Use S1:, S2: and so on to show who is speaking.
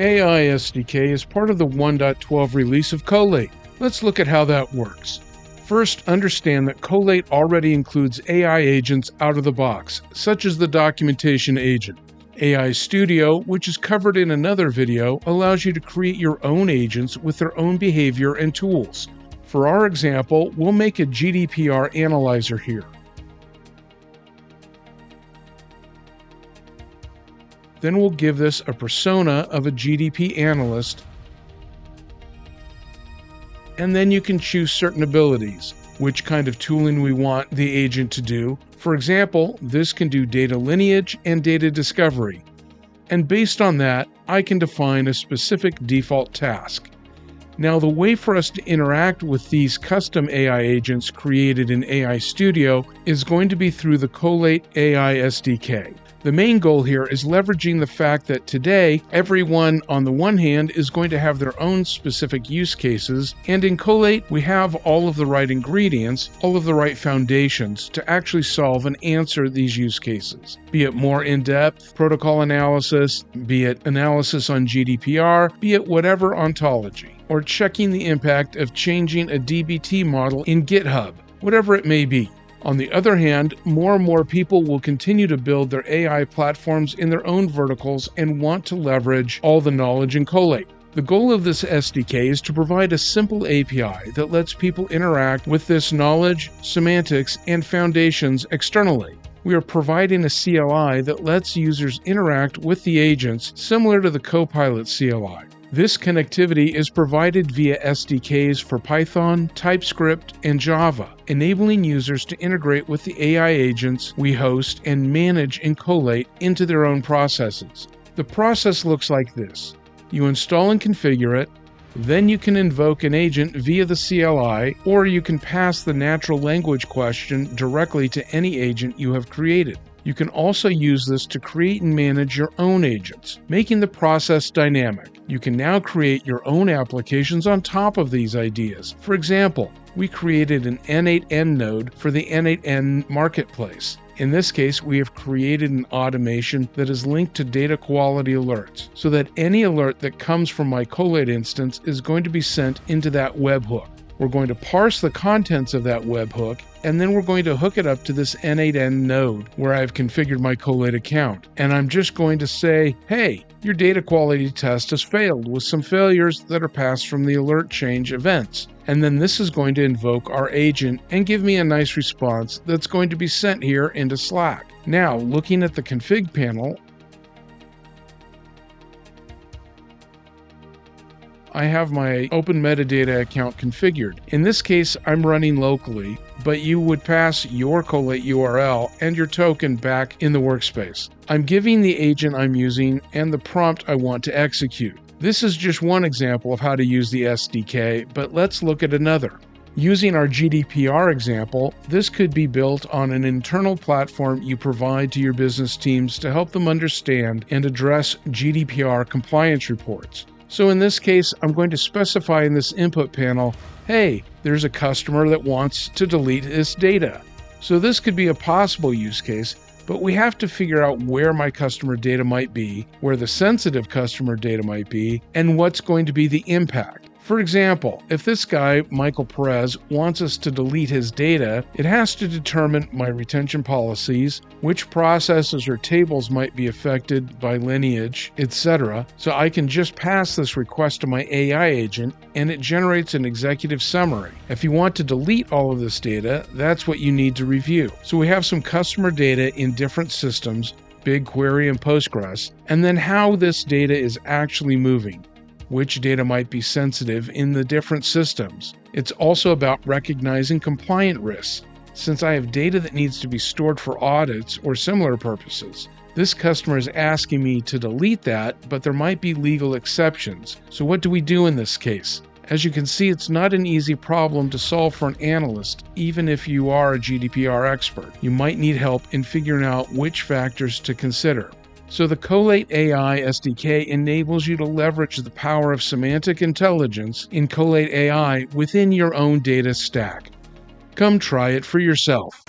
S1: AI SDK is part of the 1.12 release of Collate. Let's look at how that works. First, understand that Collate already includes AI agents out of the box, such as the documentation agent. AI Studio, which is covered in another video, allows you to create your own agents with their own behavior and tools. For our example, we'll make a GDPR analyzer here. Then we'll give this a persona of a GDP analyst, and then you can choose certain abilities, which kind of tooling we want the agent to do. For example, this can do data lineage and data discovery. And based on that, I can define a specific default task. Now, the way for us to interact with these custom AI agents created in AI Studio is going to be through the Collate AI SDK. The main goal here is leveraging the fact that today, everyone on the one hand is going to have their own specific use cases, and in Collate, we have all of the right ingredients, all of the right foundations to actually solve and answer these use cases. Be it more in-depth protocol analysis, be it analysis on GDPR, be it whatever ontology, or checking the impact of changing a DBT model in GitHub, whatever it may be. On the other hand, more and more people will continue to build their AI platforms in their own verticals and want to leverage all the knowledge in Collate. The goal of this SDK is to provide a simple API that lets people interact with this knowledge, semantics, and foundations externally. We are providing a CLI that lets users interact with the agents similar to the Copilot CLI. This connectivity is provided via SDKs for Python, TypeScript, and Java, enabling users to integrate with the AI agents we host and manage in Collate into their own processes. The process looks like this. You install and configure it, then you can invoke an agent via the CLI, or you can pass the natural language question directly to any agent you have created. You can also use this to create and manage your own agents, making the process dynamic. You can now create your own applications on top of these ideas. For example, we created an N8N node for the N8N marketplace. In this case, we have created an automation that is linked to data quality alerts, so that any alert that comes from my Collate instance is going to be sent into that webhook. We're going to parse the contents of that webhook, and then we're going to hook it up to this N8N node where I've configured my Collate account. And I'm just going to say, hey, your data quality test has failed with some failures that are passed from the alert change events. And then this is going to invoke our agent and give me a nice response that's going to be sent here into Slack. Now, looking at the config panel, I have my open metadata account configured. In this case, I'm running locally, but you would pass your Collate URL and your token back in the workspace. I'm giving the agent I'm using and the prompt I want to execute. This is just one example of how to use the SDK, but let's look at another. Using our GDPR example, this could be built on an internal platform you provide to your business teams to help them understand and address GDPR compliance reports. So in this case, I'm going to specify in this input panel, hey, there's a customer that wants to delete this data. So this could be a possible use case, but we have to figure out where my customer data might be, where the sensitive customer data might be, and what's going to be the impact. For example, if this guy, Michael Perez, wants us to delete his data, it has to determine my retention policies, which processes or tables might be affected by lineage, etc. So I can just pass this request to my AI agent, and it generates an executive summary. If you want to delete all of this data, that's what you need to review. So we have some customer data in different systems, BigQuery and Postgres, and then how this data is actually moving. Which data might be sensitive in the different systems. It's also about recognizing compliant risks, since I have data that needs to be stored for audits or similar purposes. This customer is asking me to delete that, but there might be legal exceptions. So what do we do in this case? As you can see, it's not an easy problem to solve for an analyst, even if you are a GDPR expert. You might need help in figuring out which factors to consider. So the Collate AI SDK enables you to leverage the power of semantic intelligence in Collate AI within your own data stack. Come try it for yourself.